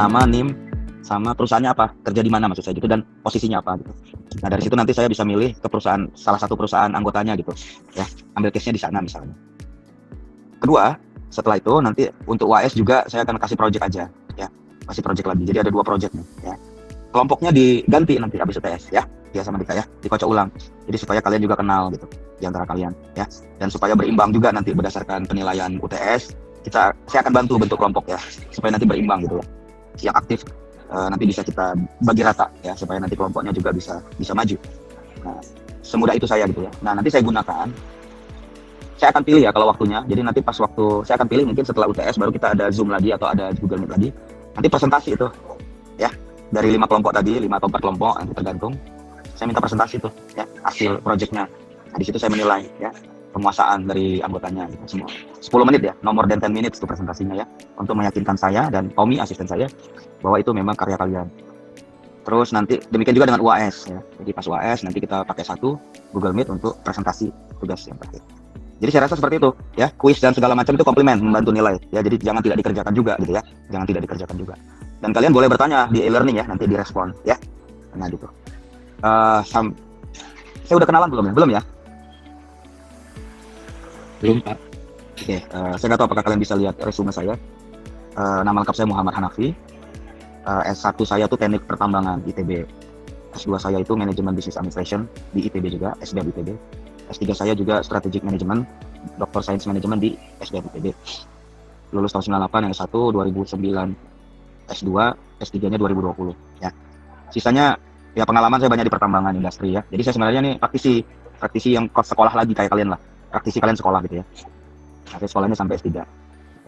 nama, NIM, sama perusahaannya apa, kerja di mana maksud saya gitu, dan posisinya apa gitu. Nah dari situ nanti saya bisa milih ke perusahaan, salah satu perusahaan anggotanya gitu ya, ambil case-nya di sana misalnya. Kedua, setelah itu nanti untuk UAS juga saya akan kasih project aja ya, kasih project lagi, jadi ada 2 project nih ya. Kelompoknya diganti nanti habis UTS ya, dia sama Dika ya, dikocok ulang, jadi supaya kalian juga kenal gitu di antara kalian ya, dan supaya berimbang juga nanti berdasarkan penilaian UTS. Saya akan bantu bentuk kelompok ya, supaya nanti berimbang gitu ya, yang aktif nanti bisa kita bagi rata ya, supaya nanti kelompoknya juga bisa maju. Nah, semudah itu saya gitu ya. Nah, nanti saya akan pilih ya kalau waktunya. Jadi nanti pas waktu saya akan pilih, mungkin setelah UTS baru kita ada Zoom lagi atau ada Google Meet lagi. Nanti presentasi itu ya, dari 5 kelompok tadi, 5 atau 4 kelompok nanti tergantung. Saya minta presentasi itu ya, hasil projectnya. Nah, di situ saya menilai ya penguasaan dari anggotanya gitu, semua. 10 menit ya, no more than 10 minutes itu presentasinya ya, untuk meyakinkan saya dan Tommy asisten saya bahwa itu memang karya kalian. Terus nanti demikian juga dengan UAS ya. Jadi pas UAS nanti kita pakai satu Google Meet untuk presentasi tugas yang pakai. Jadi saya rasa seperti itu ya, kuis dan segala macam itu komplimen, membantu nilai ya. Jadi jangan tidak dikerjakan juga gitu ya, jangan tidak dikerjakan juga. Dan kalian boleh bertanya di e-learning ya, nanti direspon ya. Nah gitu. Saya udah kenalan belum ya? Belum ya? Belum, Pak. Oke, saya nggak tahu apakah kalian bisa lihat resume saya. Nama lengkap saya Muhammad Hanafi. S1 saya tuh Teknik Pertambangan ITB. S2 saya itu Manajemen Business Administration di ITB juga, SBM ITB. S3 saya juga Strategic Management, Dr. Science Management di SBM ITB. Lulus tahun 98, yang S1 2009, S2, S3-nya 2020 ya. Sisanya ya pengalaman saya banyak di pertambangan industri ya. Jadi saya sebenarnya nih praktisi yang sekolah lagi kayak kalian lah. Praktisi kalian sekolah gitu ya. Nah, saya sekolahnya sampai S3.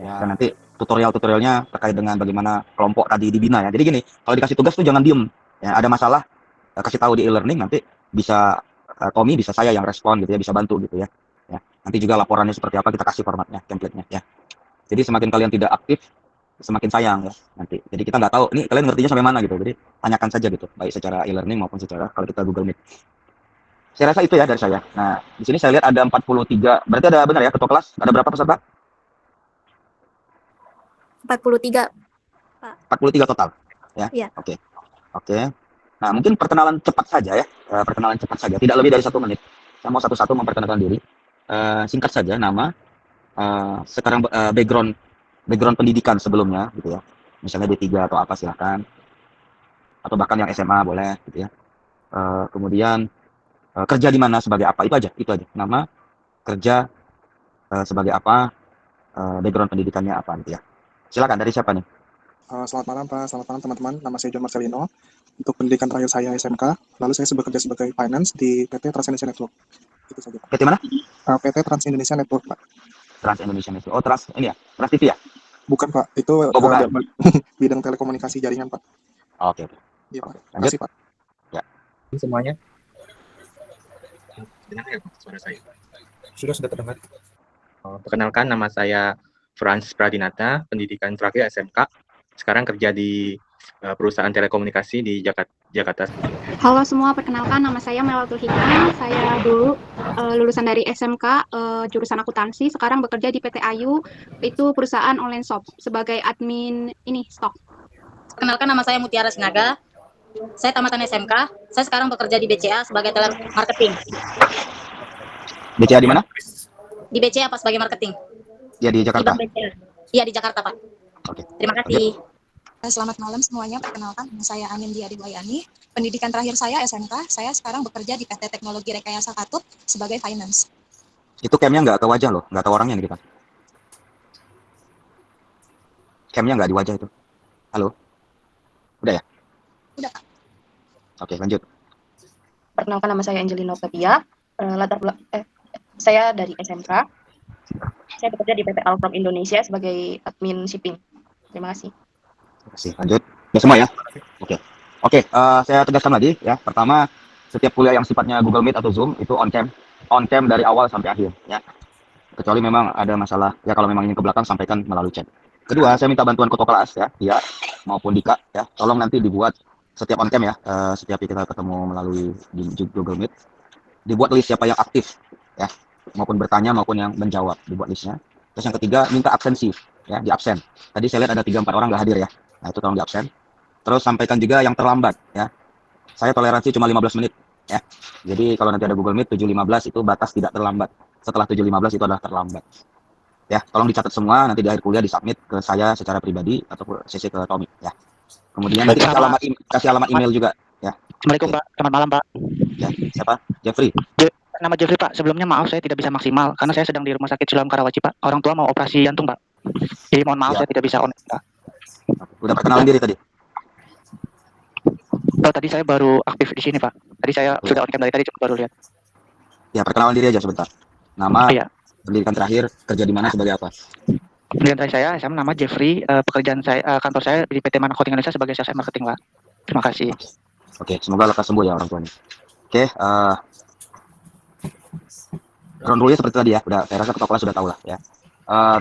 Ya, dan nanti tutorialnya terkait dengan bagaimana kelompok tadi dibina ya. Jadi gini, kalau dikasih tugas tuh jangan diem. Ya, ada masalah kasih tahu di e-learning, nanti bisa Tommy, bisa saya yang respon gitu ya, bisa bantu gitu ya. Ya. Nanti juga laporannya seperti apa kita kasih formatnya, template-nya ya. Jadi semakin kalian tidak aktif, semakin sayang ya nanti. Jadi kita nggak tahu ini kalian ngertinya sampai mana gitu. Jadi tanyakan saja gitu, baik secara e-learning maupun secara kalau kita Google Meet. Saya rasa itu ya dari saya. Nah, di sini saya lihat ada 43. Berarti ada benar ya ketua kelas? Ada berapa peserta? 43, Pak. 43 total. Ya. Iya. Oke. Nah, mungkin perkenalan cepat saja ya. Perkenalan cepat saja, tidak lebih dari 1 menit. Saya mau satu-satu memperkenalkan diri. Singkat saja nama, sekarang background pendidikan sebelumnya gitu ya. Misalnya D3 atau apa silakan. Atau bahkan yang SMA boleh gitu ya. Kemudian kerja di mana sebagai apa, itu aja. Nama, kerja sebagai apa, background pendidikannya apa gitu ya. Silakan, dari siapa nih? Selamat malam Pak, selamat malam teman-teman. Nama saya John Marcelino. Untuk pendidikan terakhir saya SMK, lalu saya bekerja sebagai finance di PT Trans Indonesia Network. Itu saja Pak. PT mana? PT Trans Indonesia Network Pak. Trans Indonesia Network. Oh, Trans ini ya, Trans TV ya? Bukan Pak, itu bukan. Bidang telekomunikasi jaringan Pak. Oke. Iya Pak. Terima kasih Pak. Ya. Semuanya. Dengar ya suara saya? Sudah terdengar. Perkenalkan, nama saya Frans Pradinata, pendidikan terakhir SMK. Sekarang kerja di perusahaan telekomunikasi di Jakarta. Halo semua, perkenalkan nama saya Melatul Hikmah. Saya dulu lulusan dari SMK jurusan akuntansi, sekarang bekerja di PT Ayu, itu perusahaan online shop sebagai admin stok. Perkenalkan, nama saya Mutiara Sinaga. Saya tamatan SMK. Saya sekarang bekerja di BCA sebagai telemarketing. BCA di mana? Di BCA Pak, sebagai marketing. Ya di Jakarta. Iya di Jakarta Pak. Oke. Terima kasih. Selamat malam semuanya, perkenalkan nama saya Anin Diari Wayani. Pendidikan terakhir saya SMK, saya sekarang bekerja di PT Teknologi Rekayasa Katut sebagai finance. Itu camnya nggak ke wajah loh, nggak tahu orangnya nih kita. Camnya nggak di wajah itu. Halo? Udah ya? Udah Pak. Oke, lanjut. Perkenalkan, nama saya Angelina Octavia. Saya dari SMK. Saya bekerja di PT Alprom Indonesia sebagai admin shipping. Terima kasih. Terima kasih. Lanjut. Ya semua ya? Oke, saya tegaskan lagi ya. Pertama, setiap kuliah yang sifatnya Google Meet atau Zoom itu on cam dari awal sampai akhir ya. Kecuali memang ada masalah ya, kalau memang ingin ke belakang sampaikan melalui chat. Kedua, saya minta bantuan ketua kelas ya, dia maupun Dika ya. Tolong nanti dibuat setiap on cam ya, setiap kita ketemu melalui di Google Meet, dibuat list siapa yang aktif ya, maupun bertanya maupun yang menjawab, dibuat listnya. Terus yang ketiga, minta absensi ya, di absen. Tadi saya lihat ada 3-4 orang nggak hadir ya. Nah, itu tolong di absen. Terus sampaikan juga yang terlambat ya. Saya toleransi cuma 15 menit ya. Jadi kalau nanti ada Google Meet 7.15 itu batas tidak terlambat. Setelah 7.15 itu adalah terlambat. Ya, tolong dicatat semua nanti di akhir kuliah disubmit ke saya secara pribadi atau CC ke Tommy ya. Kemudian nanti kasih alamat email juga ya. Assalamualaikum Oke. Pak, selamat malam Pak. Ya, siapa? Jeffrey. Nama Jeffrey Pak, sebelumnya maaf saya tidak bisa maksimal karena saya sedang di Rumah Sakit Siloam Karawaci Pak. Orang tua mau operasi jantung Pak. Jadi mohon maaf Ya. saya tidak bisa online Pak. Udah perkenalan diri tadi? Oh, tadi saya baru aktif di sini Pak. Tadi saya Ya. sudah on cam dari tadi, cuma baru lihat. Ya, perkenalan diri aja sebentar. Nama, Iya. pendidikan terakhir, kerja di mana sebagai apa? Kemudian saya nama Jeffrey, pekerjaan saya, kantor saya di PT Mana Coating Indonesia sebagai sales and marketing Pak. Terima kasih. Oke, semoga lekas sembuh ya orang tuanya. Oke, ground rule-nya seperti tadi ya, saya rasa ketua kelas sudah tahu lah ya.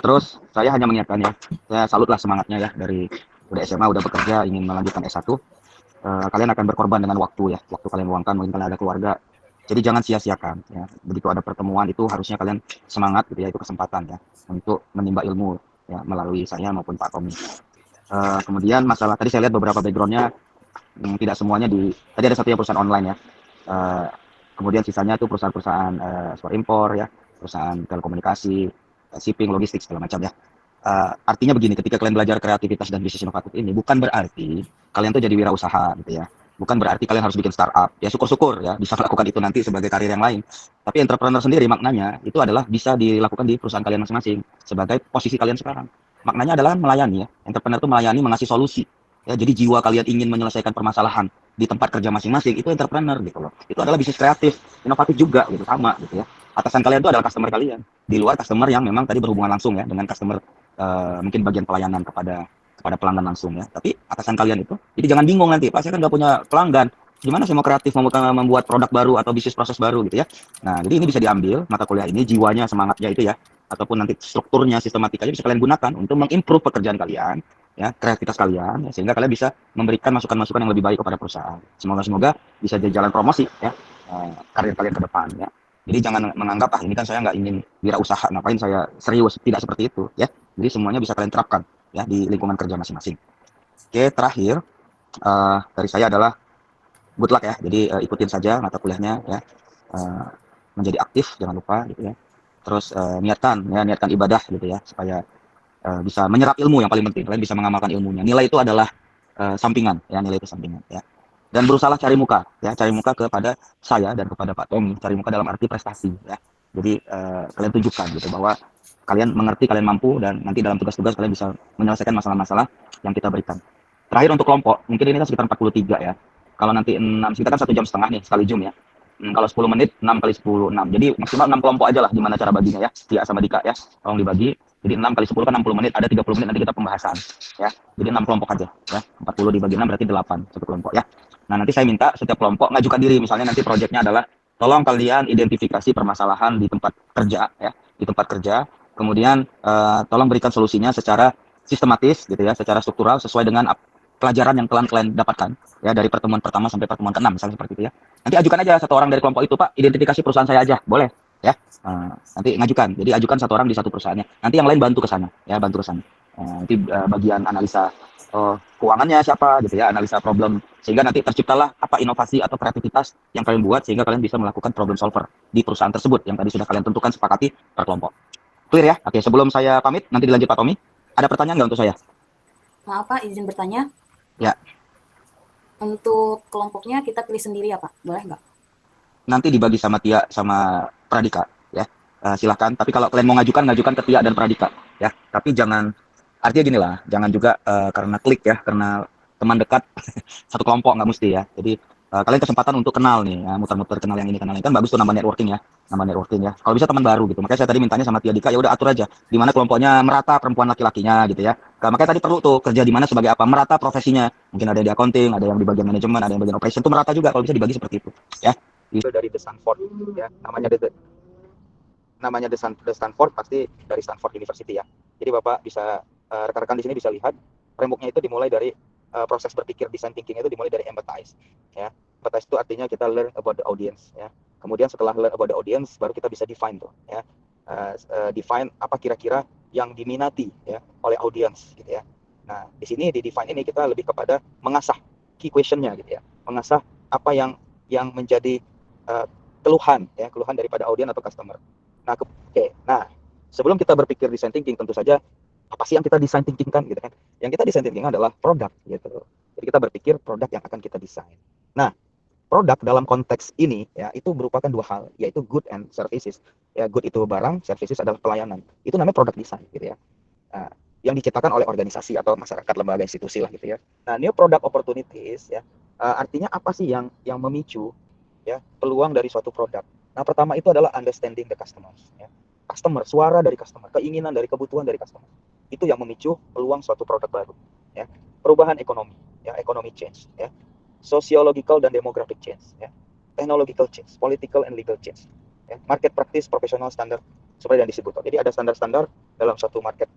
Terus saya hanya mengingatkan ya, saya salut lah semangatnya ya dari udah SMA, udah bekerja, ingin melanjutkan S1. Kalian akan berkorban dengan waktu ya, waktu kalian luangkan, mungkin kalian ada keluarga. Jadi jangan sia-siakan ya. Begitu ada pertemuan itu harusnya kalian semangat gitu ya, itu kesempatan ya untuk menimba ilmu ya melalui saya maupun Pak Tommy. Kemudian masalah tadi saya lihat beberapa backgroundnya tidak semuanya tadi ada satunya perusahaan online ya. Kemudian sisanya itu perusahaan-perusahaan ekspor impor ya, perusahaan telekomunikasi, shipping, logistik segala macam ya. Artinya begini, ketika kalian belajar kreativitas dan bisnis inovatif ini bukan berarti kalian tuh jadi wirausaha gitu ya. Bukan berarti kalian harus bikin startup. Ya syukur-syukur ya bisa melakukan itu nanti sebagai karir yang lain. Tapi entrepreneur sendiri maknanya itu adalah bisa dilakukan di perusahaan kalian masing-masing sebagai posisi kalian sekarang. Maknanya adalah melayani ya. Entrepreneur itu melayani, mengasih solusi. Ya, jadi jiwa kalian ingin menyelesaikan permasalahan di tempat kerja masing-masing itu entrepreneur gitu loh. Itu adalah bisnis kreatif, inovatif juga gitu, sama gitu ya. Atasan kalian itu adalah customer kalian. Di luar customer yang memang tadi berhubungan langsung ya dengan customer, mungkin bagian pelayanan kepada pelanggan langsung ya. Tapi atasan kalian itu, jadi jangan bingung nanti, Pak saya kan nggak punya pelanggan. Gimana saya mau kreatif, membuat produk baru atau bisnis proses baru gitu ya. Nah, jadi ini bisa diambil mata kuliah ini, jiwanya, semangatnya itu ya, ataupun nanti strukturnya, sistematikanya bisa kalian gunakan untuk mengimprove pekerjaan kalian, ya, kreativitas kalian, ya, sehingga kalian bisa memberikan masukan-masukan yang lebih baik kepada perusahaan. Semoga bisa jadi jalan promosi ya, karir kalian ke depan ya. Jadi jangan menganggap ini kan saya nggak ingin wirausaha, ngapain saya serius, tidak seperti itu ya. Jadi semuanya bisa kalian terapkan ya di lingkungan kerja masing-masing. Oke, terakhir dari saya adalah good luck ya. Jadi ikutin saja mata kuliahnya ya. Menjadi aktif jangan lupa gitu ya. Terus niatkan ibadah gitu ya supaya bisa menyerap ilmu yang paling penting. Kalian bisa mengamalkan ilmunya. Nilai itu adalah sampingan ya, nilai itu sampingan ya. Dan berusaha cari muka kepada saya dan kepada Pak Tommy. Cari muka dalam arti prestasi ya. Jadi kalian tunjukkan gitu bahwa kalian mengerti, kalian mampu, dan nanti dalam tugas-tugas kalian bisa menyelesaikan masalah-masalah yang kita berikan. Terakhir untuk kelompok, mungkin ini kan sekitar 43 ya. Kalau nanti 6, kita kan 1 jam setengah nih sekali Zoom ya. Kalau 10 menit, 6 kali 10, 6. Jadi maksimal 6 kelompok aja lah gimana cara baginya ya. Tia sama Dika ya, tolong dibagi. Jadi 6 kali 10 kan 60 menit, ada 30 menit nanti kita pembahasan ya. Jadi 6 kelompok aja ya. 40 dibagi 6 berarti 8 satu kelompok ya. Nah, nanti saya minta setiap kelompok ngajukan diri, misalnya nanti proyeknya adalah tolong kalian identifikasi permasalahan di tempat kerja ya, di tempat kerja. Kemudian tolong berikan solusinya secara sistematis gitu ya, secara struktural sesuai dengan pelajaran yang telah kalian dapatkan ya dari pertemuan pertama sampai pertemuan ke-6 misalnya seperti itu ya. Nanti ajukan aja satu orang dari kelompok itu, Pak, identifikasi perusahaan saya aja, boleh ya. Nanti ngajukan. Jadi ajukan satu orang di satu perusahaannya. Nanti yang lain bantu ke sana ya, bantu ke sana. Nanti bagian analisa keuangannya siapa gitu ya, analisa problem, sehingga nanti terciptalah apa inovasi atau kreativitas yang kalian buat sehingga kalian bisa melakukan problem solver di perusahaan tersebut yang tadi sudah kalian tentukan, sepakati per kelompok. Clear ya? Oke, sebelum saya pamit nanti dilanjut Pak Tommy. Ada pertanyaan nggak untuk saya? Maaf Pak, izin bertanya. Ya. Untuk kelompoknya kita pilih sendiri ya Pak, boleh nggak? Nanti dibagi sama Tia sama Pradika ya. Silahkan. Tapi kalau kalian mau ngajukan ke Tia dan Pradika ya. Tapi jangan, artinya gini lah, jangan juga karena klik ya, karena teman dekat satu kelompok nggak mesti ya. Jadi kalian kesempatan untuk kenal nih ya, muter-muter kenal yang ini kenal yang kan bagus tuh, nambah networking ya. Kalau bisa teman baru gitu. Makanya saya tadi mintanya sama Tia Dika, ya udah atur aja di mana kelompoknya merata perempuan laki-lakinya gitu ya. Makanya tadi perlu tuh kerja di mana sebagai apa, merata profesinya. Mungkin ada yang di accounting, ada yang di bagian manajemen, ada yang bagian operation, tuh merata juga kalau bisa dibagi seperti itu ya. Itu dari The Stanford ya, namanya The Stanford, pasti dari Stanford University ya. Jadi Bapak bisa rekan-rekan di sini bisa lihat frameworknya itu dimulai dari proses berpikir, design thinking itu dimulai dari empathize ya. Empathize itu artinya kita learn about the audience ya. Kemudian setelah learn about the audience baru kita bisa define tuh ya. Define apa kira-kira yang diminati ya oleh audience gitu ya. Nah, di sini di define ini kita lebih kepada mengasah key question-nya gitu ya. Mengasah apa yang menjadi keluhan daripada audien atau customer. Nah, Nah, sebelum kita berpikir design thinking, tentu saja apa sih yang kita design thinking kan gitu kan? Yang kita design thinking adalah produk gitu. Jadi kita berpikir produk yang akan kita desain. Nah, produk dalam konteks ini ya itu merupakan dua hal, yaitu good and services. Ya, good itu barang, services adalah pelayanan. Itu namanya produk design gitu ya. Nah, yang diciptakan oleh organisasi atau masyarakat, lembaga, institusi lah gitu ya. Nah, new product opportunities ya, artinya apa sih yang memicu ya peluang dari suatu produk. Nah, pertama itu adalah understanding the customers ya. Customer, suara dari customer, keinginan dari kebutuhan dari customer. Itu yang memicu peluang suatu produk baru ya. Perubahan ekonomi ya, economic change ya. Sociological dan demographic change ya. Technological change, political and legal change ya. Market practice, professional standard seperti yang disebut. Jadi ada standar-standar dalam suatu market,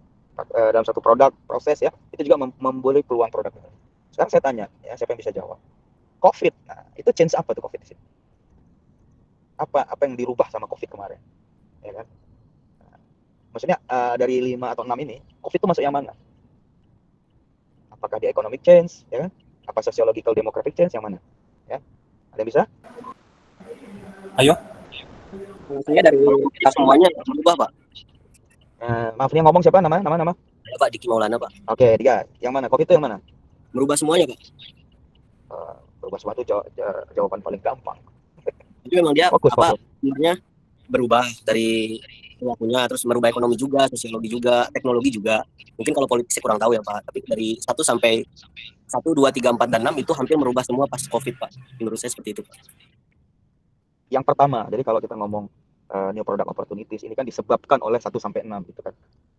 dalam satu produk, proses ya. Itu juga memberi peluang produk baru. Sekarang saya tanya ya, siapa yang bisa jawab? COVID. Nah, itu change apa tuh COVID di sini? Apa yang dirubah sama COVID kemarin? Ya kan? Nah, maksudnya dari 5 atau 6 ini, COVID itu masuk yang mana? Apakah di economic change, ya kan? Apa sociological demographic change, yang mana? Ya, ada yang bisa? Ayo. Saya dari kita semuanya berubah, Pak. Maaf, ini yang ngomong siapa? Nama? Ya, Pak Diki Maulana, Pak. Oke, Diga. Yang mana? COVID itu yang mana? Merubah semuanya, Pak. Berubah sesuatu jawaban paling gampang. Itu memang dia fokus. sebenarnya berubah dari pelakunya, terus merubah ekonomi juga, sosiologi juga, teknologi juga. Mungkin kalau politik saya kurang tahu ya, Pak. Tapi dari 1 sampai 1, 2, 3, 4, dan 6 itu hampir merubah semua pas COVID, Pak. Menurut saya seperti itu, Pak. Yang pertama, jadi kalau kita ngomong new product opportunities ini kan disebabkan oleh 1 sampai 6 gitu kan.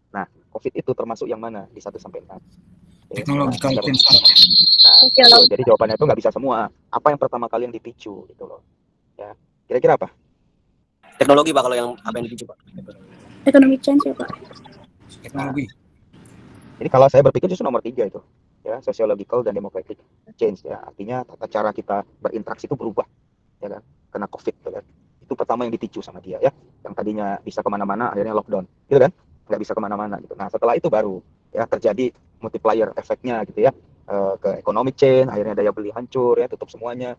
Nah, COVID itu termasuk yang mana di 1 sampai 6? Technological change. Nah, jadi jawabannya itu nggak bisa semua. Apa yang pertama kali yang dipicu gitu loh. Ya, kira-kira apa? Teknologi, Pak, kalau yang apa yang dipicu, Pak? Economic change ya, Pak. Teknologi. Jadi kalau saya berpikir justru nomor 3 itu. Ya, sociological dan demographic change ya. Artinya tata cara kita berinteraksi itu berubah. Ya kan? Kena COVID gitu kan. Itu pertama yang dipicu sama dia ya. Yang tadinya bisa kemana-mana akhirnya lockdown. Gitu kan? Nggak bisa kemana-mana gitu. Nah, setelah itu baru ya terjadi multiplier efeknya gitu ya. Ke economic change, akhirnya daya beli hancur ya, tutup semuanya.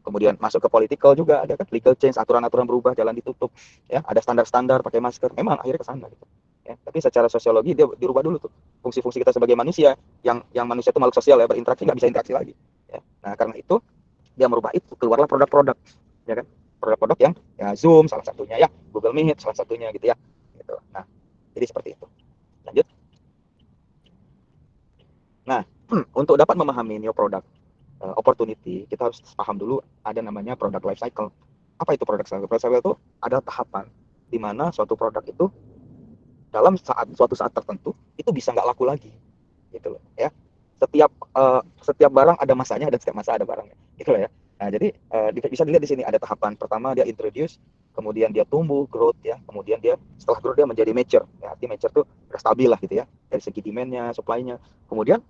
Kemudian masuk ke political juga, ada kan legal change, aturan-aturan berubah, jalan ditutup, ya ada standar-standar pakai masker, memang akhirnya ke sana gitu. Ya, tapi secara sosiologi dia dirubah dulu tuh fungsi-fungsi kita sebagai manusia, yang manusia itu makhluk sosial ya, berinteraksi nggak bisa interaksi lagi. Ya. Nah karena itu dia merubah itu, keluarlah produk-produk, ya kan, produk-produk yang ya Zoom salah satunya ya, Google Meet salah satunya gitu ya, gitu. Nah jadi seperti itu. Lanjut. Nah untuk dapat memahami new product opportunity, kita harus paham dulu ada namanya product life cycle. Apa itu product cycle? Product cycle itu ada tahapan di mana suatu produk itu dalam suatu saat tertentu itu bisa nggak laku lagi, gitu loh ya. Setiap barang ada masanya dan setiap masa ada barangnya, gitu loh ya. Nah jadi bisa dilihat di sini ada tahapan pertama dia introduce, kemudian dia tumbuh growth ya, kemudian dia setelah growth dia menjadi mature. Ya, arti mature tuh udah stabil lah gitu ya dari segi demand-nya, supply-nya. Kemudian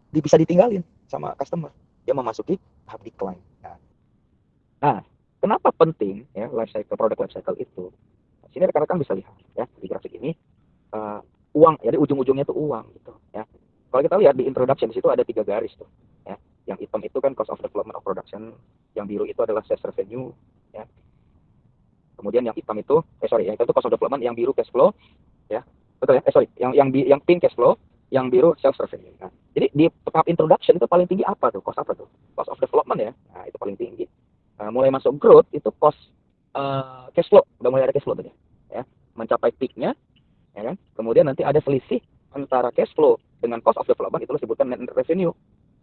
bisa ditinggalin sama customer. Dia memasuki tahap decline. Nah, kenapa penting ya life cycle, product life cycle itu? Sini rekan-rekan bisa lihat ya di grafik ini uang, jadi ujung-ujungnya itu uang gitu ya. Kalau kita lihat di introduction di situ ada 3 garis tuh ya. Yang hitam itu kan cost of development of production, yang biru itu adalah sales revenue ya. Kemudian yang hitam itu yang hitam itu cost of development, yang biru cash flow ya. Betul ya? Yang pink cash flow, yang biru sales revenue. Nah, jadi di tahap introduction itu paling tinggi apa tuh? Cost apa tuh? Cost of development ya. Nah, itu paling tinggi. Mulai masuk growth itu cost cash flow, udah mulai ada cash flow tuh ya. Mencapai peak-nya ya kan. Kemudian nanti ada selisih antara cash flow dengan cost of development, itu disebutkan net revenue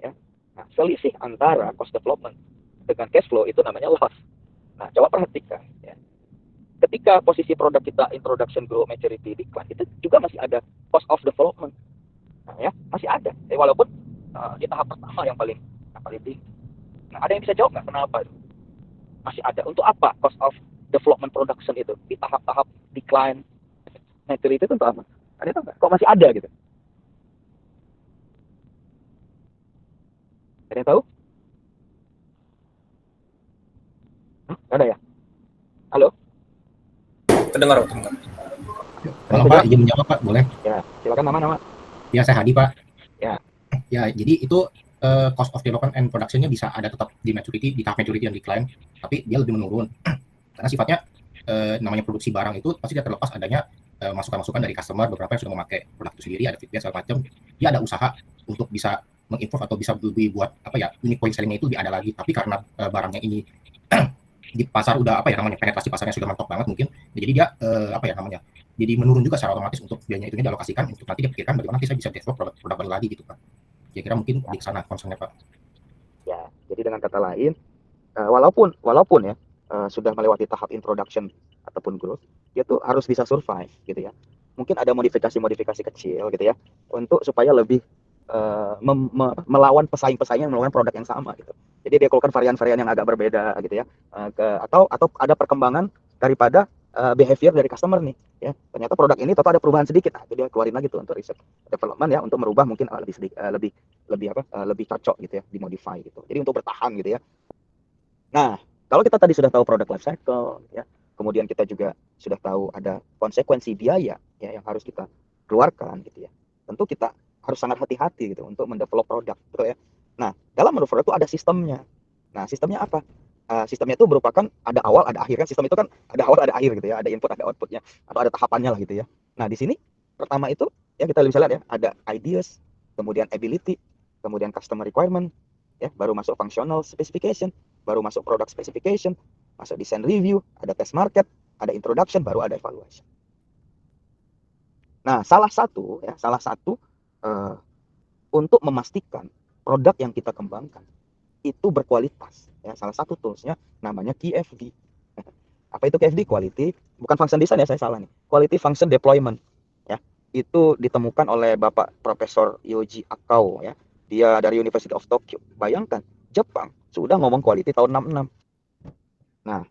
ya. Nah, selisih antara cost development dengan cash flow itu namanya loss. Nah, coba perhatikan ya. Ketika posisi produk kita introduction, growth, maturity, decline, itu juga masih ada cost of development. Nah, ya, masih ada. Walaupun di tahap pertama yang paling tinggi. Nah, ada yang bisa jawab nggak kenapa itu? Masih ada. Untuk apa cost of development production itu di tahap-tahap decline, maturity itu untuk apa? Ada tahu nggak? Kok masih ada gitu? Ada yang tahu? Ada ya? Halo? Kedengar. Kalau Pak izin menjawab Pak, boleh? Ya, silakan nama. Ya, saya Hadi Pak. Ya, Ya, jadi itu cost of development and production-nya bisa ada tetap di maturity, di tahap maturity dan decline, tapi dia lebih menurun. Karena sifatnya namanya produksi barang itu pasti tidak terlepas adanya masukan-masukan dari customer, beberapa yang sudah memakai produk itu sendiri, ada feedback segala macam. Dia ada usaha untuk bisa mengimprove atau bisa lebih buat apa ya, unique point selling-nya itu lebih ada lagi. Tapi karena barangnya ini di pasar udah apa ya namanya, penetrasi pasarnya sudah mentok banget mungkin, jadi dia apa ya namanya, jadi menurun juga secara otomatis untuk biayanya itu dialokasikan untuk nanti dipikirkan bagaimana kita bisa develop produk baru lagi gitu Pak. Kira-kira mungkin di sana concern-nya Pak. Ya, jadi dengan kata lain, walaupun ya sudah melewati tahap introduction ataupun growth, dia tuh harus bisa survive gitu ya. Mungkin ada modifikasi-modifikasi kecil gitu ya, untuk supaya lebih melawan pesaing-pesaing yang melakukan produk yang sama gitu. Jadi dia keluarkan varian-varian yang agak berbeda gitu ya, atau ada perkembangan daripada behavior dari customer nih ya. Ternyata produk ini total ada perubahan sedikit, nah itu dia keluarin lagi tuh untuk riset development ya, untuk merubah mungkin lebih cocok gitu ya, dimodify gitu. Jadi untuk bertahan gitu ya. Nah, kalau kita tadi sudah tahu product life cycle ya, kemudian kita juga sudah tahu ada konsekuensi biaya ya yang harus kita keluarkan gitu ya. Tentu kita harus sangat hati-hati gitu untuk mendevelop produk gitu ya. Nah, dalam mendevelop produk itu ada sistemnya. Nah, sistemnya apa? Sistemnya itu merupakan ada awal, ada akhir kan. Sistem itu kan ada awal, ada akhir gitu ya. Ada input, ada outputnya, atau ada tahapannya lah gitu ya. Nah, di sini pertama itu ya kita bisa lihat ya, ada ideas, kemudian ability, kemudian customer requirement, ya, baru masuk functional specification, baru masuk product specification, masuk design review, ada test market, ada introduction, baru ada evaluation. Nah, salah satu untuk memastikan produk yang kita kembangkan itu berkualitas ya, salah satu toolsnya namanya QFD. Apa itu QFD? Quality, bukan function design ya, saya salah nih, quality function deployment ya. Itu ditemukan oleh Bapak Profesor Yoji Akao ya, dia dari University of Tokyo. Bayangkan, Jepang sudah ngomong quality tahun 66. Nah,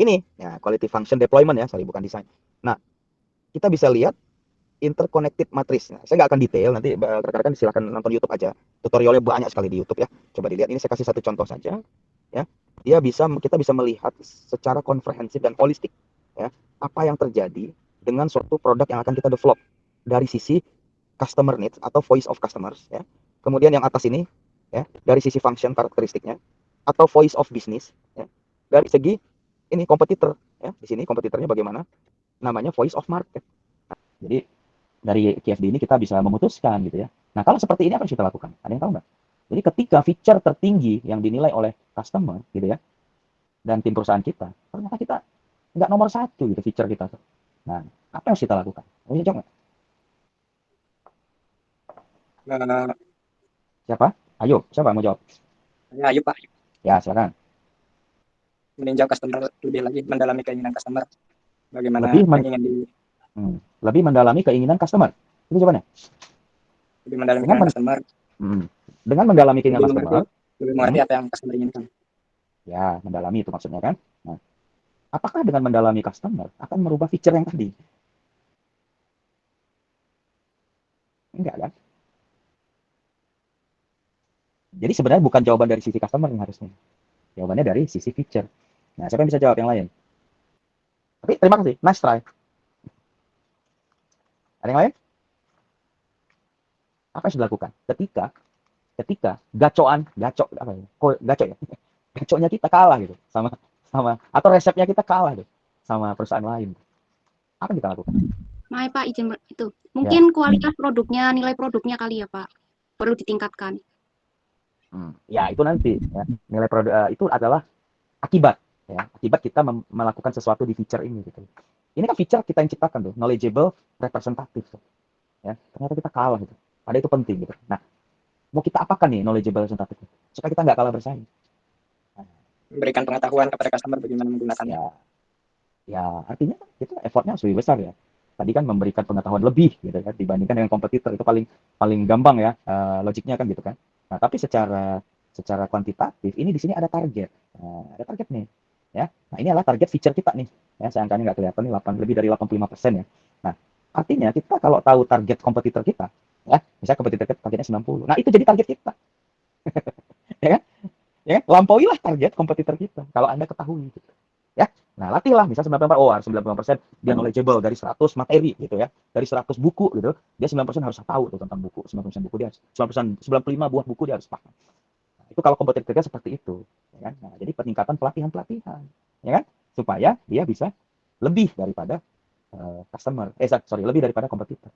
ini ya quality function deployment ya, sorry bukan desain. Nah, kita bisa lihat interconnected matrix. Nah, saya nggak akan detail, nanti rekan-rekan silahkan nonton YouTube aja. Tutorialnya banyak sekali di YouTube ya. Coba dilihat, ini saya kasih satu contoh saja ya. Kita bisa melihat secara komprehensif dan holistik ya, apa yang terjadi dengan suatu produk yang akan kita develop dari sisi customer needs atau voice of customers ya. Kemudian yang atas ini ya, dari sisi function karakteristiknya atau voice of business ya. Dari segi ini kompetitor ya. Di sini kompetitornya bagaimana? Namanya voice of market. Nah, jadi dari QFD ini kita bisa memutuskan gitu ya. Nah, kalau seperti ini apa yang kita lakukan? Ada yang tahu nggak? Jadi ketika feature tertinggi yang dinilai oleh customer gitu ya, dan tim perusahaan kita, ternyata kita nggak nomor satu gitu feature kita. Nah, apa yang harus kita lakukan? Mau jawab nggak? Siapa? Ayo, siapa mau jawab? Ya, ayo Pak. Ya, silakan. Meninjau customer lebih lagi, mendalami keinginan customer. Bagaimana Lebih mendalami keinginan customer. Itu jawabannya. Lebih mendalami keinginan customer. Dengan mendalami keinginan customer. Lebih mengerti apa yang customer inginkan. Ya, mendalami itu maksudnya kan. Nah, apakah dengan mendalami customer akan merubah feature yang tadi? Enggak kan? Jadi sebenarnya bukan jawaban dari sisi customer yang harusnya. Jawabannya dari sisi feature. Nah, siapa yang bisa jawab yang lain? Tapi terima kasih, nice try. Ada yang lain? Apa yang sudah dilakukan? Ketika gacoknya kita kalah gitu sama atau resepnya kita kalah gitu sama perusahaan lain. Apa yang kita lakukan? Maaf Pak, izin itu. Mungkin kualitas produknya, nilai produknya kali ya Pak, perlu ditingkatkan. Ya itu nanti ya. Nilai produk itu adalah akibat kita melakukan sesuatu di feature ini gitu. Ini kan feature kita yang ciptakan tuh, knowledgeable, representative ya. Ternyata kita kalah gitu. Padahal itu penting gitu. Nah, mau kita apakan nih knowledgeable representative supaya kita nggak kalah bersaing? Memberikan pengetahuan kepada customer bagaimana menggunakannya. Ya artinya itu effortnya harus lebih besar ya. Tadi kan memberikan pengetahuan lebih gitu kan dibandingkan dengan kompetitor, itu paling gampang ya, logiknya kan gitu kan. Nah, tapi secara kuantitatif ini di sini ada target. Ada target nih ya. Nah, ini adalah target feature kita nih. Ya, saya angkanya nggak kelihatan nih, lebih dari 85% ya. Nah, artinya kita kalau tahu target kompetitor kita ya, misalnya kompetitor kita targetnya 90. Nah, itu jadi target kita. Ya kan? Ya, lampauilah target kompetitor kita kalau Anda ketahui gitu. Ya. Nah, latihlah misal 94, oh harus 95% dia knowledgeable dari 100 materi gitu ya. Dari 100 buku gitu, dia 9% harus tahu tuh tentang buku. 9% buku dia 9%, 95 buah buku dia harus paham. Nah, itu kalau kompetitif kerja seperti itu, ya kan? Nah, jadi peningkatan pelatihan-pelatihan, ya kan? Supaya dia bisa lebih daripada lebih daripada kompetitor.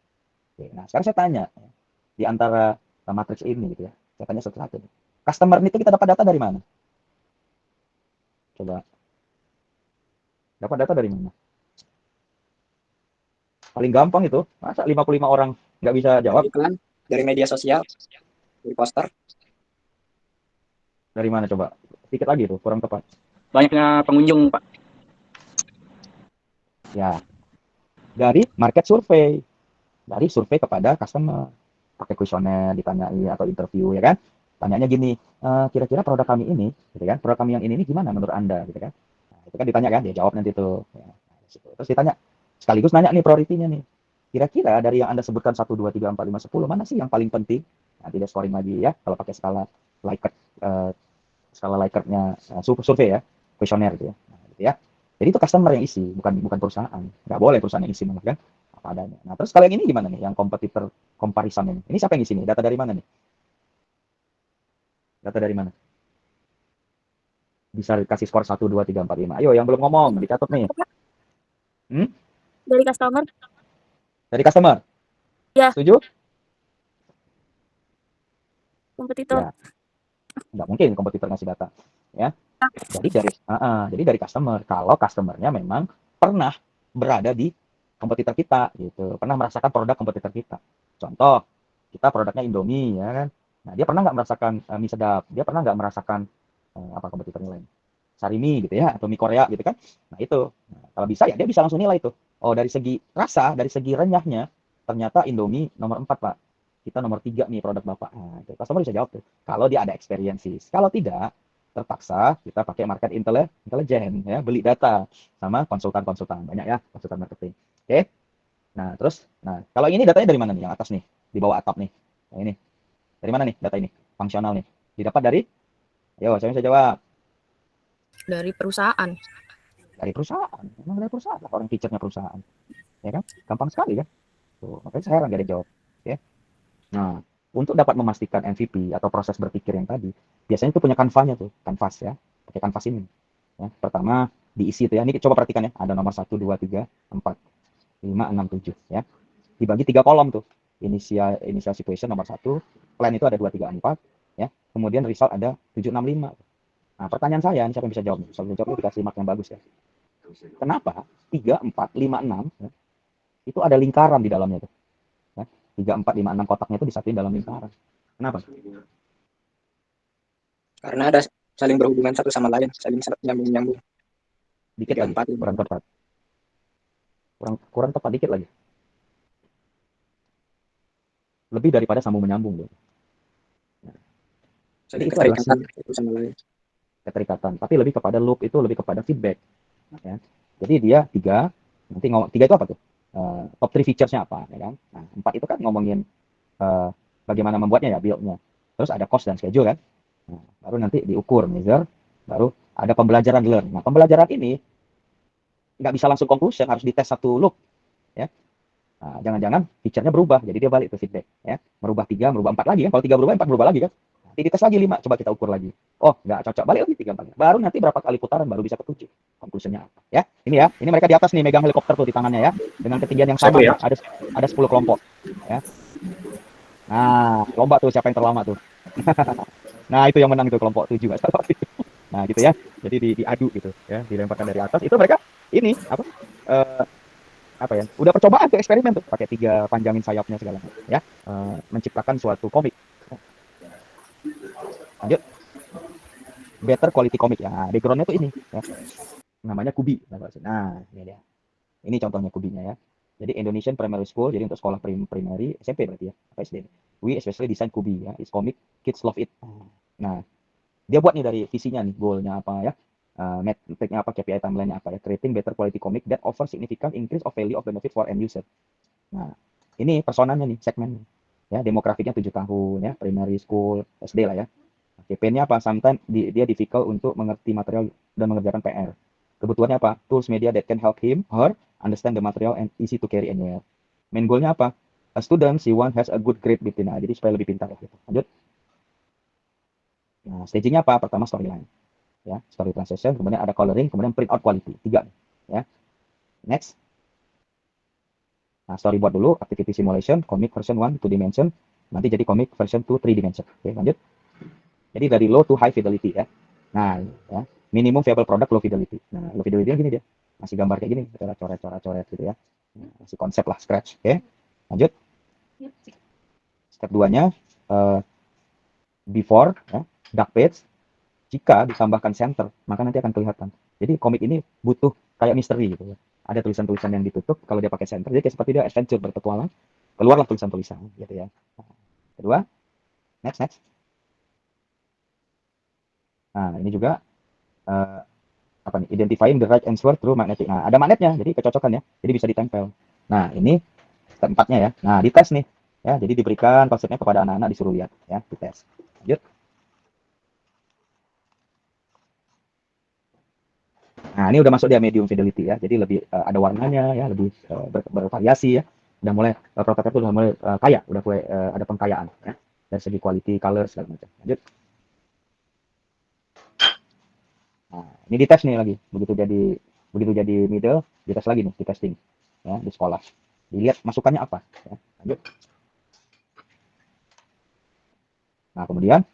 Oke, nah, sekarang saya tanya di antara matriks ini gitu ya. Saya tanya satu-satu. Customer itu kita dapat data dari mana? Coba. Dapat data dari mana? Paling gampang itu. Masa 55 orang nggak bisa jawab? Dari iklan, dari media sosial, dari poster. Dari mana coba? Sedikit lagi tuh, kurang tepat. Banyaknya pengunjung, Pak. Ya, dari market survey. Dari survei kepada customer. Pakai kuesioner, ditanyai atau interview, ya kan? Tanyanya gini, kira-kira produk kami ini, gitu kan? Produk kami yang ini gimana menurut Anda, gitu kan? Nah, itu kan ditanya kan, dia jawab nanti tuh. Ya, terus ditanya, sekaligus nanya nih prioritinya nih. Kira-kira dari yang Anda sebutkan 1, 2, 3, 4, 5, 10, mana sih yang paling penting? Nanti dia scoring lagi ya, kalau pakai skala Likert, Likert-nya survei ya, kuesioner gitu ya. Nah, gitu ya. Jadi itu customer yang isi, bukan perusahaan. Nggak boleh perusahaan yang isi malah kan, apa adanya. Nah, terus kalau yang ini gimana nih, yang kompetitor comparison ini? Ini siapa yang isi nih? Data dari mana nih? Data dari mana? Bisa kasih skor 1, 2, 3, 4, 5. Ayo yang belum ngomong, dicatat nih. Dari customer. Dari customer? Ya. Setuju? Kompetitor. Ya. Nggak mungkin kompetitor ngasih data. Ya. Jadi dari customer. Kalau customernya memang pernah berada di kompetitor kita, gitu. Pernah merasakan produk kompetitor kita. Contoh, kita produknya Indomie, ya kan? Nah, dia pernah nggak merasakan mie sedap? Dia pernah nggak merasakan apa kompetitornya lain? Sarimi gitu ya, atau mie Korea gitu kan? Nah itu, kalau bisa ya dia bisa langsung nilai tuh. Oh dari segi rasa, dari segi renyahnya, ternyata Indomie nomor 4 Pak. Kita nomor 3 nih produk Bapak. Nah, itu customer bisa jawab tuh. Kalau dia ada experiences. Kalau tidak, terpaksa kita pakai market intelligence ya, beli data sama konsultan-konsultan. Banyak ya, konsultan marketing. Oke. Nah, terus kalau ini datanya dari mana nih? Yang atas nih, di bawah atap nih. Nah, ini. Dari mana nih data ini? Fungsional nih. Didapat dari Ayo, saya bisa jawab. Dari perusahaan. Dari perusahaan. Memang dari perusahaan. Orang feature-nya perusahaan. Ya kan? Gampang sekali kan? Tuh, makanya saya heran gak ada jawab. Ya. Nah, untuk dapat memastikan MVP atau proses berpikir yang tadi, biasanya itu punya kanvasnya tuh. Kanvas ya. Pakai kanvas ini. Ya. Pertama, diisi itu ya. Ini coba perhatikan ya. Ada nomor 1, 2, 3, 4, 5, 6, 7. Ya. Dibagi 3 kolom tuh. Initial situation nomor 1. Plan itu ada 2, 3, 4. Ya, kemudian result ada 7, 6, 5. Nah, pertanyaan saya, ini siapa yang bisa jawab? Siapa yang jawab dikasih mark yang bagus ya. Kenapa 3, 4, 5, 6 ya, itu ada lingkaran di dalamnya tuh. Ya, 3, 4, 5, 6 kotaknya itu disatuin dalam lingkaran. Kenapa? Karena ada saling berhubungan satu sama lain, saling nyambung-nyambung. Dikit 3, lagi, 4, kurang tepat. Kurang tepat dikit lagi. Lebih daripada sambung menyambung tuh. Jadi itu adalah keterikatan, tapi lebih kepada loop, itu lebih kepada feedback. Ya. Jadi dia 3, nanti 3 itu apa tuh? Top 3 features-nya apa, ya kan? Nah, 4 itu kan ngomongin bagaimana membuatnya ya, build-nya. Terus ada cost dan schedule kan? Nah, baru nanti diukur, measure, baru ada pembelajaran learn. Nah, pembelajaran ini nggak bisa langsung conclusion, harus dites satu loop, ya. Nah, jangan-jangan feature-nya berubah, jadi dia balik ke feedback, ya. Merubah 3, merubah 4 lagi kan? Kalau 3 berubah, 4 berubah lagi kan? Nanti dites lagi 5, coba kita ukur lagi. Oh, nggak cocok, balik lagi 3, 4. Baru nanti berapa kali putaran baru bisa ketujuh. Conclusion-nya apa? Ya, ini ya. Ini mereka di atas nih megang helikopter tuh di tangannya ya. Dengan ketinggian yang sama ya. Ada 10 kelompok, ya. Nah, lomba tuh siapa yang terlama tuh. Nah, itu yang menang itu kelompok 7 nggak salah. Nah, gitu ya. Jadi diadu gitu ya, dilemparkan dari atas. Itu mereka ini apa ya? Udah percobaan tuh, eksperimen tuh, pakai 3 panjangin sayapnya segala macam ya. Menciptakan suatu komik. Lanjut. Better quality comic ya. Background-nya tuh ini ya. Namanya Kubi. Nah, ini dia. Ini contohnya Kubinya ya. Jadi Indonesian Primary School, jadi untuk sekolah primary SMP berarti ya, apa SD. We especially design Kubi ya. It's comic, kids love it. Nah, dia buat nih dari visinya nih, goal-nya apa ya. Metriknya apa, KPI timeline-nya apa ya. Creating better quality comic that offer significant increase of value of benefit for end user. Nah, ini personanya nih, segmen. Ya, demografiknya 7 tahun ya, primary school, SD lah ya. Campaign-nya apa? Sometimes dia difficult untuk mengerti material dan mengerjakan PR. Kebutuhannya apa? Tools media that can help him, her, understand the material and easy to carry anywhere. Main goalnya apa? A student, she want has a good grade between. Nah, jadi supaya lebih pintar. Gitu. Lanjut. Nah, stagingnya apa? Pertama storyline. Ya, story translation, kemudian ada coloring, kemudian print out quality. 3. Ya. Next. Nah, storyboard dulu, activity simulation, comic version 1 2 dimension, nanti jadi comic version 2 3 dimension. Oke, lanjut. Jadi dari low to high fidelity ya. Nah, ya, minimum viable product low fidelity. Nah, low fidelity gini dia. Masih gambar kayak gini, coret-coret gitu ya. Masih konsep lah, scratch. Oke. Lanjut. Step 2-nya before ya, dark page. Jika ditambahkan center, maka nanti akan kelihatan. Jadi komik ini butuh kayak misteri gitu ya. Ada tulisan-tulisan yang ditutup kalau dia pakai center. Jadi kayak seperti dia adventure berpetualang. Keluarlah tulisan-tulisan gitu ya. Nah, kedua, next. Nah, ini juga apa nih? Identifying the right answer through magnetic. Nah, ada magnetnya, jadi kecocokan ya. Jadi bisa ditempel. Nah, ini step 4-nya ya. Nah, dites nih. Ya, jadi diberikan konsepnya kepada anak-anak disuruh lihat ya, dites. Lanjut. Nah, ini udah masuk dia medium fidelity ya. Jadi lebih ada warnanya ya, lebih bervariasi ya. Udah mulai prototipe udah mulai kaya, udah mulai ada pengkayaan ya. Dari segi quality, color segala macam. Lanjut. Nah, ini dites nih lagi. Begitu jadi middle, dites lagi nih, di testing ya di sekolah. Dilihat masukannya apa ya. Lanjut. Nah, kemudian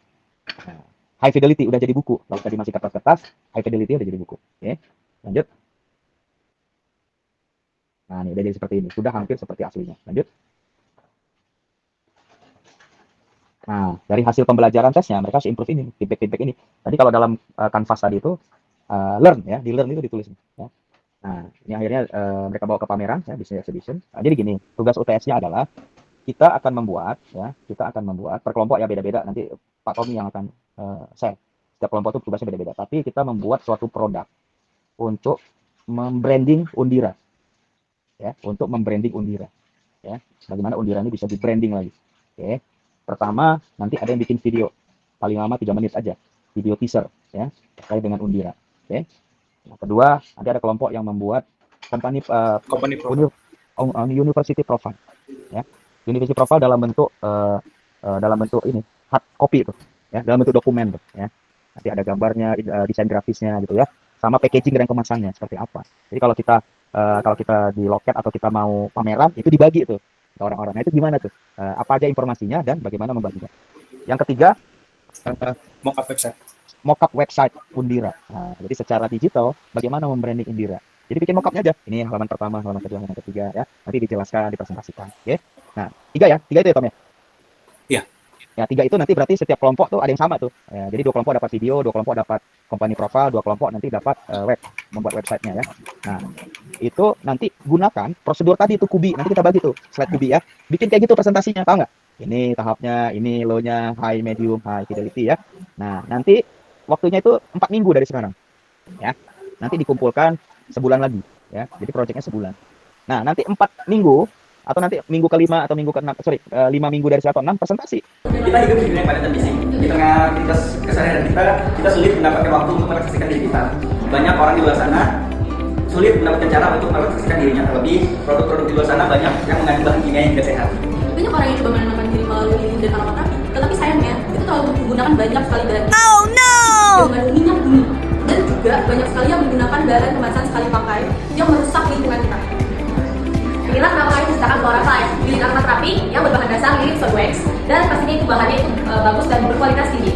high fidelity udah jadi buku. Kalau tadi masih kertas-kertas, high fidelity udah jadi buku. Oke. Lanjut. Nah, ini udah jadi seperti ini. Sudah hampir seperti aslinya. Lanjut. Nah, dari hasil pembelajaran tesnya, mereka harus improve ini, feedback ini. Tadi kalau dalam Canvas tadi itu, learn ya, di learn itu ditulis. Ya. Nah, ini akhirnya mereka bawa ke pameran, ya, business exhibition. Nah, jadi gini, tugas UTS-nya adalah, kita akan membuat per kelompok ya beda-beda. Nanti Pak Tommy yang akan share. Setiap kelompok itu tugasnya beda-beda. Tapi kita membuat suatu produk untuk membranding Undira. Ya, untuk membranding Undira. Ya, bagaimana Undira ini bisa di-branding lagi. Oke. Pertama, nanti ada yang bikin video. Paling lama 3 menit aja. Video teaser ya, terkait dengan Undira. Oke. Nah, kedua, nanti ada kelompok yang membuat university profile. Ya. University profile dalam bentuk ini hard copy itu. Ya, dalam bentuk dokumen tuh, ya. Nanti ada gambarnya, desain grafisnya gitu ya, sama packaging dan kemasannya seperti apa. Jadi kalau kita di loket atau kita mau pameran itu dibagi tuh ke orang-orang. Nah, itu gimana tuh? Apa aja informasinya dan bagaimana membaginya. Yang ketiga, mockup website Undira. Nah, jadi secara digital bagaimana membranding Undira. Jadi bikin mockupnya aja. Ini halaman pertama, halaman kedua, halaman ketiga ya. Nanti dijelaskan, dipresentasikan. Oke. Nah, 3 ya. 3 itu ya, Tom ya? Iya. Ya, 3 itu nanti berarti setiap kelompok tuh ada yang sama tuh. Ya, jadi 2 kelompok dapat video, 2 kelompok dapat company profile, 2 kelompok nanti dapat membuat websitenya ya. Nah, itu nanti gunakan prosedur tadi itu Kubi. Nanti kita bagi tuh slide Kubi ya. Bikin kayak gitu presentasinya, tahu nggak? Ini tahapnya, ini low-nya, high, medium, high fidelity ya. Nah, nanti waktunya itu 4 minggu dari sekarang. Ya. Nanti dikumpulkan sebulan lagi ya. Jadi proyeknya sebulan. Nah, nanti 4 minggu atau nanti minggu ke-5 atau minggu ke-6, 5 minggu dari 1 atau 6 presentasi. Kita hidup di dunia yang padat bising. Di tengah aktivitas keseharian kita sulit mendapatkan waktu untuk merefleksikan diri kita. Banyak orang di luar sana sulit mendapatkan cara untuk merefleksikan dirinya. Terlebih produk-produk di luar sana banyak yang mengandung bahan kimia yang tidak sehat. Banyak orang yang coba menenangkan diri melalui lilin dan aromaterapi, tetapi sayangnya itu terlalu menggunakan banyak sekali bahan yang mengandung minyak bumi, dan juga banyak sekali yang menggunakan bahan kemasan sekali pakai yang merusak lingkungan kita. Inilah kenapa kami menciptakan Florafine, lilin aromaterapi yang berbahan dasar lilin soy wax, dan pastinya itu bahannya itu bagus dan berkualitas tinggi.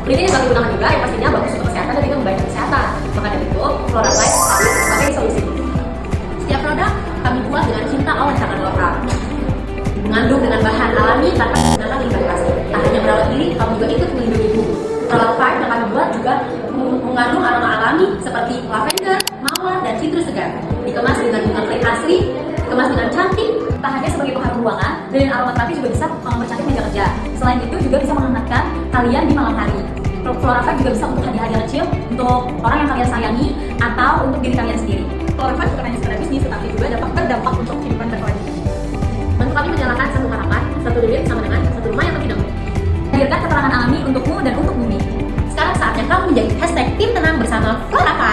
Lilin yang kami gunakan juga yang pastinya bagus untuk kesehatan dan juga membantu kesehatan. Maka dari itu, Florafine sebagai solusi. Setiap produk kami buat dengan cinta oleh tangan lokal, mengandung dengan bahan alami tanpa menggunakan limbah plastik. Tak hanya merawat diri, kami juga ikut melindungi tubuh. Florafine yang kami buat juga mengandung aroma alami seperti lavender, mawar, dan citrus segar. Dikemas dengan bunga clay asli, dikemas dengan cantik. Tak hanya sebagai pengharum ruangan, lilin aromaterapi juga bisa mempercantik meja kerja. Selain itu juga bisa menghangatkan kalian di malam hari. Florafine juga bisa untuk hadiah-hadiah kecil untuk orang yang kalian sayangi atau untuk diri kalian sendiri. Florafine bukan hanya sekedar bisnis, tetapi juga dapat berdampak untuk kehidupan berkelanjutan. Bantu kami menyalakan satu harapan, satu duit sama dengan satu rumah yang tidak mungkin. Hadirkan keterangan alami untukmu dan untuk bumi. Sekarang saatnya kamu menjadi #tim tenang bersama Florafine.